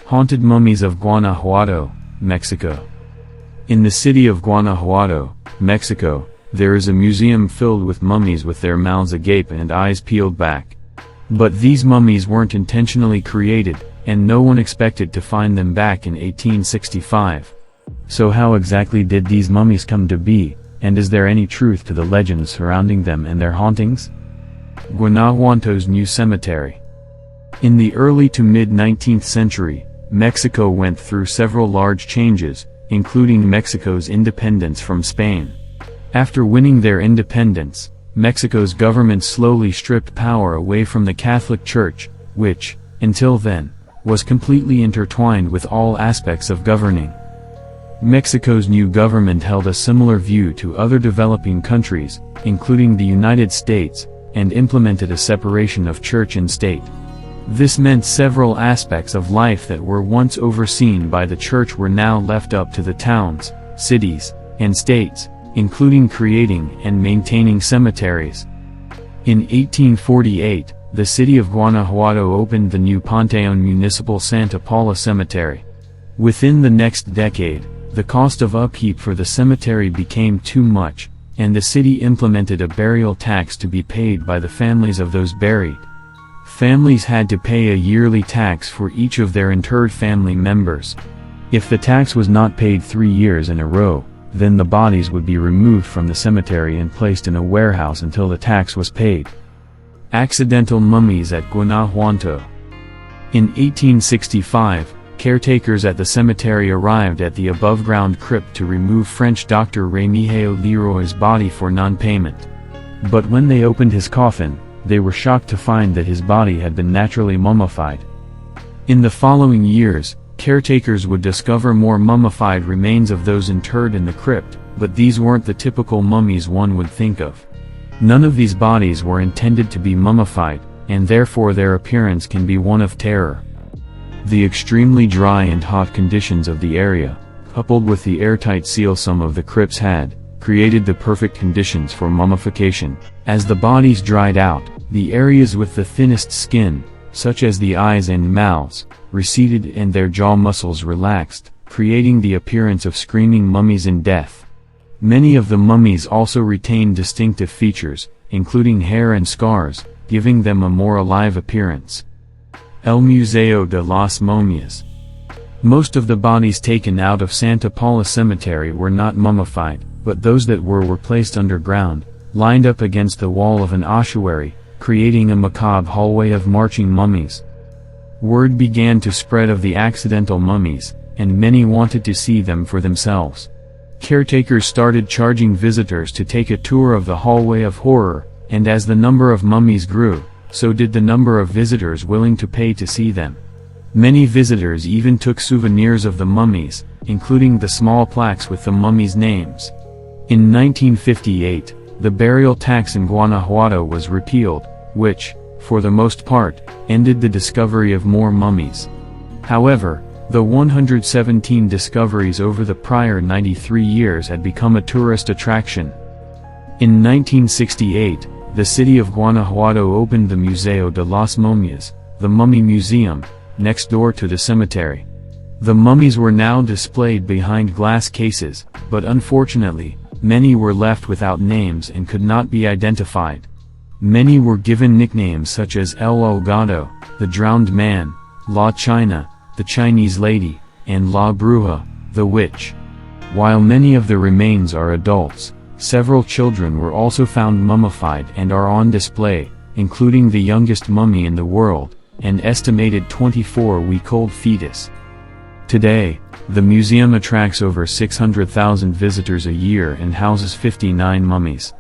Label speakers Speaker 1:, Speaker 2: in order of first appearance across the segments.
Speaker 1: Haunted Mummies of Guanajuato, Mexico. In the city of Guanajuato, Mexico, there is a museum filled with mummies with their mouths agape and eyes peeled back. But these mummies weren't intentionally created, and no one expected to find them back in 1865. So how exactly did these mummies come to be, and is there any truth to the legends surrounding them and their hauntings? Guanajuato's New Cemetery. In the early to mid-19th century, Mexico went through several large changes, including Mexico's independence from Spain. After winning their independence, Mexico's government slowly stripped power away from the Catholic Church, which, until then, was completely intertwined with all aspects of governing. Mexico's new government held a similar view to other developing countries, including the United States, and implemented a separation of church and state. This meant several aspects of life that were once overseen by the church were now left up to the towns, cities, and states, including creating and maintaining cemeteries. In 1848, the city of Guanajuato opened the new Panteon Municipal Santa Paula Cemetery. Within the next decade, the cost of upkeep for the cemetery became too much, and the city implemented a burial tax to be paid by the families of those buried. Families had to pay a yearly tax for each of their interred family members. If the tax was not paid 3 years in a row, then the bodies would be removed from the cemetery and placed in a warehouse until the tax was paid. Accidental mummies at Guanajuato. In 1865, caretakers at the cemetery arrived at the above-ground crypt to remove French doctor Rémy Leroy's body for non-payment. But when they opened his coffin, they were shocked to find that his body had been naturally mummified. In the following years, caretakers would discover more mummified remains of those interred in the crypt, but these weren't the typical mummies one would think of. None of these bodies were intended to be mummified, and therefore their appearance can be one of terror. The extremely dry and hot conditions of the area, coupled with the airtight seal some of the crypts had, created the perfect conditions for mummification. As the bodies dried out, the areas with the thinnest skin, such as the eyes and mouths, receded and their jaw muscles relaxed, creating the appearance of screaming mummies in death. Many of the mummies also retained distinctive features, including hair and scars, giving them a more alive appearance. El Museo de las Momias. Most of the bodies taken out of Santa Paula Cemetery were not mummified, but those that were placed underground, lined up against the wall of an ossuary, creating a macabre hallway of marching mummies. Word began to spread of the accidental mummies, and many wanted to see them for themselves. Caretakers started charging visitors to take a tour of the hallway of horror, and as the number of mummies grew, so did the number of visitors willing to pay to see them. Many visitors even took souvenirs of the mummies, including the small plaques with the mummies' names. In 1958, the burial tax in Guanajuato was repealed, which, for the most part, ended the discovery of more mummies. However, the 117 discoveries over the prior 93 years had become a tourist attraction. In 1968, the city of Guanajuato opened the Museo de las Momias, the Mummy Museum, next door to the cemetery. The mummies were now displayed behind glass cases, but unfortunately, many were left without names and could not be identified. Many were given nicknames such as El Ahogado, the Drowned Man, La China, the Chinese Lady, and La Bruja, the Witch. While many of the remains are adults, several children were also found mummified and are on display, including the youngest mummy in the world, an estimated 24-week-old fetus. Today, the museum attracts over 600,000 visitors a year and houses 59 mummies.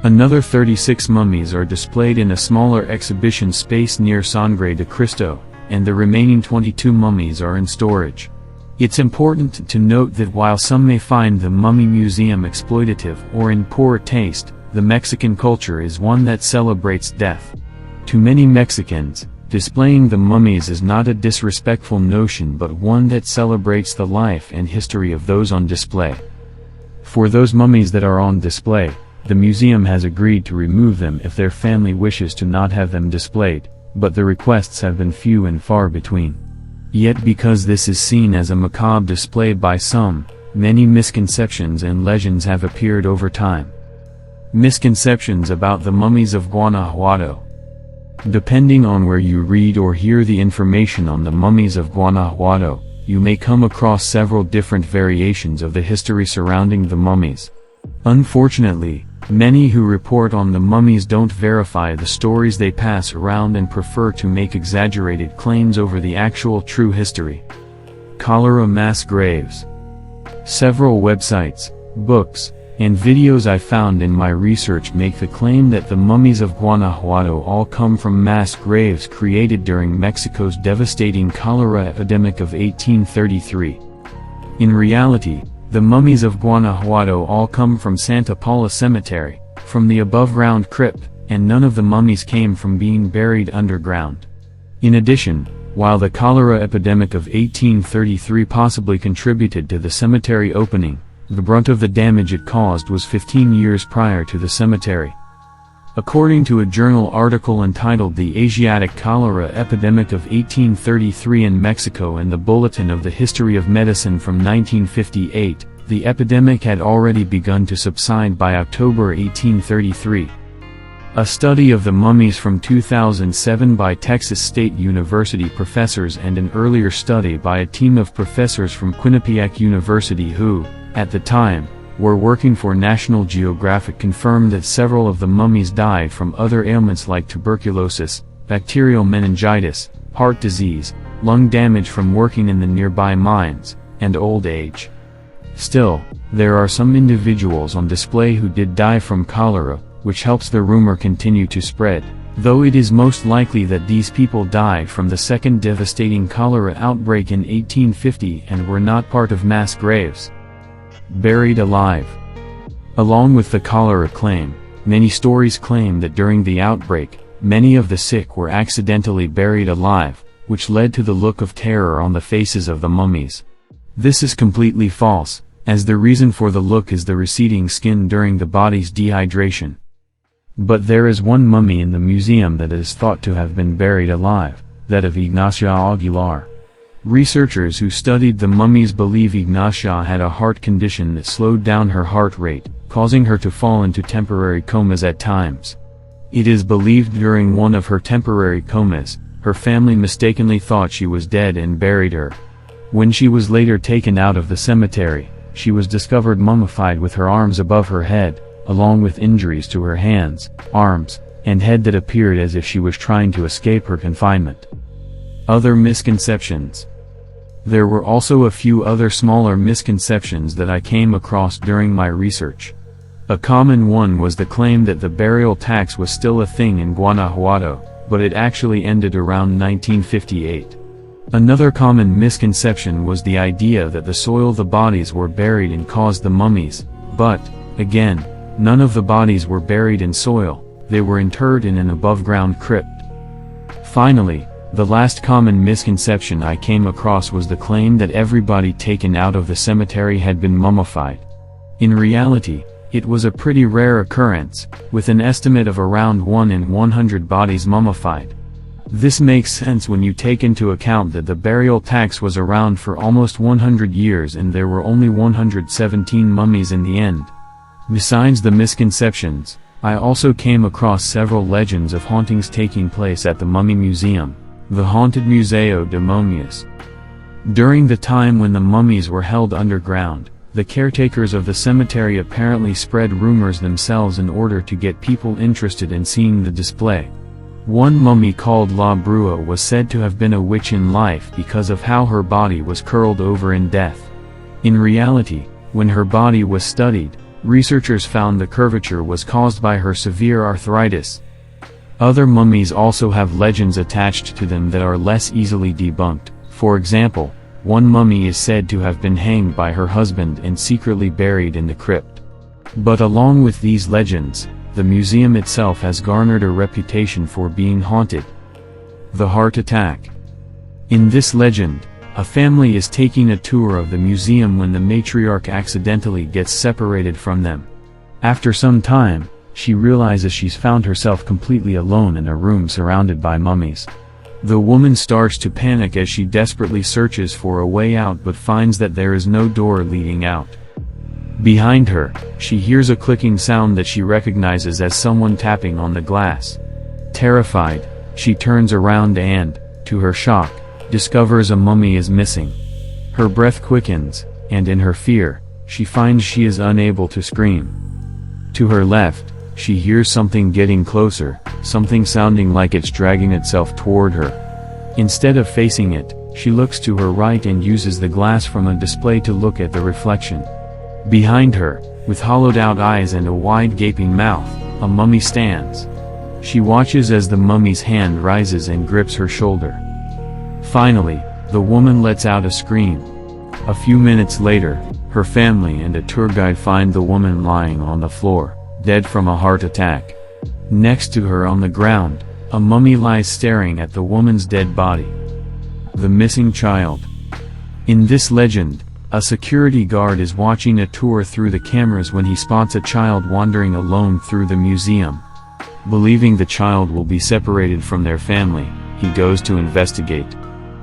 Speaker 1: Another 36 mummies are displayed in a smaller exhibition space near Sangre de Cristo, and the remaining 22 mummies are in storage. It's important to note that while some may find the Mummy Museum exploitative or in poor taste, the Mexican culture is one that celebrates death. To many Mexicans, displaying the mummies is not a disrespectful notion but one that celebrates the life and history of those on display. For those mummies that are on display, the museum has agreed to remove them if their family wishes to not have them displayed, but the requests have been few and far between. Yet because this is seen as a macabre display by some, many misconceptions and legends have appeared over time. Misconceptions about the mummies of Guanajuato. Depending on where you read or hear the information on the mummies of Guanajuato, you may come across several different variations of the history surrounding the mummies. Unfortunately, many who report on the mummies don't verify the stories they pass around and prefer to make exaggerated claims over the actual true history. Cholera mass graves. Several websites, books, and videos I found in my research make the claim that the mummies of Guanajuato all come from mass graves created during Mexico's devastating cholera epidemic of 1833. In reality, the mummies of Guanajuato all come from Santa Paula Cemetery, from the above-ground crypt, and none of the mummies came from being buried underground. In addition, while the cholera epidemic of 1833 possibly contributed to the cemetery opening, the brunt of the damage it caused was 15 years prior to the cemetery. According to a journal article entitled The Asiatic Cholera Epidemic of 1833 in Mexico and the Bulletin of the History of Medicine from 1958, the epidemic had already begun to subside by October 1833. A study of the mummies from 2007 by Texas State University professors and an earlier study by a team of professors from Quinnipiac University who, at the time, were working for National Geographic confirmed that several of the mummies died from other ailments like tuberculosis, bacterial meningitis, heart disease, lung damage from working in the nearby mines, and old age. Still, there are some individuals on display who did die from cholera, which helps the rumor continue to spread, though it is most likely that these people died from the second devastating cholera outbreak in 1850 and were not part of mass graves. Buried alive. Along with the cholera claim, many stories claim that during the outbreak, many of the sick were accidentally buried alive, which led to the look of terror on the faces of the mummies. This is completely false, as the reason for the look is the receding skin during the body's dehydration. But there is one mummy in the museum that is thought to have been buried alive, that of Ignacia Aguilar. Researchers who studied the mummies believe Ignacia had a heart condition that slowed down her heart rate, causing her to fall into temporary comas at times. It is believed during one of her temporary comas, her family mistakenly thought she was dead and buried her. When she was later taken out of the cemetery, she was discovered mummified with her arms above her head, along with injuries to her hands, arms, and head that appeared as if she was trying to escape her confinement. Other misconceptions. There were also a few other smaller misconceptions that I came across during my research. A common one was the claim that the burial tax was still a thing in Guanajuato, but it actually ended around 1958. Another common misconception was the idea that the soil the bodies were buried in caused the mummies, but, again, none of the bodies were buried in soil, they were interred in an above-ground crypt. Finally, the last common misconception I came across was the claim that everybody taken out of the cemetery had been mummified. In reality, it was a pretty rare occurrence, with an estimate of around 1 in 100 bodies mummified. This makes sense when you take into account that the burial tax was around for almost 100 years and there were only 117 mummies in the end. Besides the misconceptions, I also came across several legends of hauntings taking place at the Mummy Museum, the Haunted Museo de Momias. During the time when the mummies were held underground, the caretakers of the cemetery apparently spread rumors themselves in order to get people interested in seeing the display. One mummy called La Brua was said to have been a witch in life because of how her body was curled over in death. In reality, when her body was studied, researchers found the curvature was caused by her severe arthritis. Other mummies also have legends attached to them that are less easily debunked. For example, one mummy is said to have been hanged by her husband and secretly buried in the crypt. But along with these legends, the museum itself has garnered a reputation for being haunted. The heart attack. In this legend, a family is taking a tour of the museum when the matriarch accidentally gets separated from them. After some time, she realizes she's found herself completely alone in a room surrounded by mummies. The woman starts to panic as she desperately searches for a way out but finds that there is no door leading out. Behind her, she hears a clicking sound that she recognizes as someone tapping on the glass. Terrified, she turns around and, to her shock, discovers a mummy is missing. Her breath quickens, and in her fear, she finds she is unable to scream. To her left, she hears something getting closer, something sounding like it's dragging itself toward her. Instead of facing it, she looks to her right and uses the glass from a display to look at the reflection. Behind her, with hollowed-out eyes and a wide gaping mouth, a mummy stands. She watches as the mummy's hand rises and grips her shoulder. Finally, the woman lets out a scream. A few minutes later, her family and a tour guide find the woman lying on the floor, dead from a heart attack. Next to her on the ground, a mummy lies staring at the woman's dead body. The missing child. In this legend, a security guard is watching a tour through the cameras when he spots a child wandering alone through the museum. Believing the child will be separated from their family, he goes to investigate.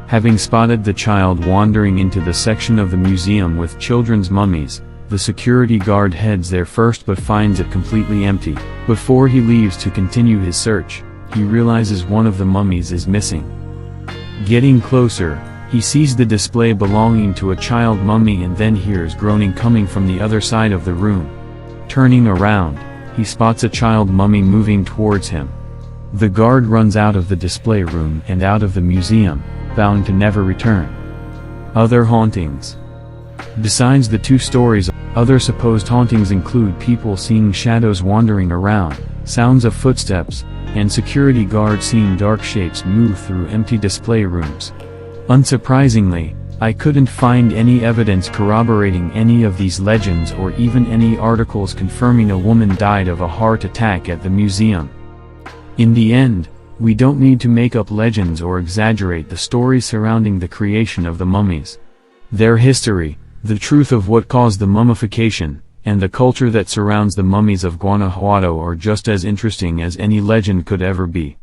Speaker 1: Having spotted the child wandering into the section of the museum with children's mummies, the security guard heads there first but finds it completely empty. Before he leaves to continue his search, he realizes one of the mummies is missing. Getting closer, he sees the display belonging to a child mummy and then hears groaning coming from the other side of the room. Turning around, he spots a child mummy moving towards him. The guard runs out of the display room and out of the museum, bound to never return. Other hauntings. Besides the two stories, other supposed hauntings include people seeing shadows wandering around, sounds of footsteps, and security guards seeing dark shapes move through empty display rooms. Unsurprisingly, I couldn't find any evidence corroborating any of these legends or even any articles confirming a woman died of a heart attack at the museum. In the end, we don't need to make up legends or exaggerate the stories surrounding the creation of the mummies. Their history, the truth of what caused the mummification, and the culture that surrounds the mummies of Guanajuato are just as interesting as any legend could ever be.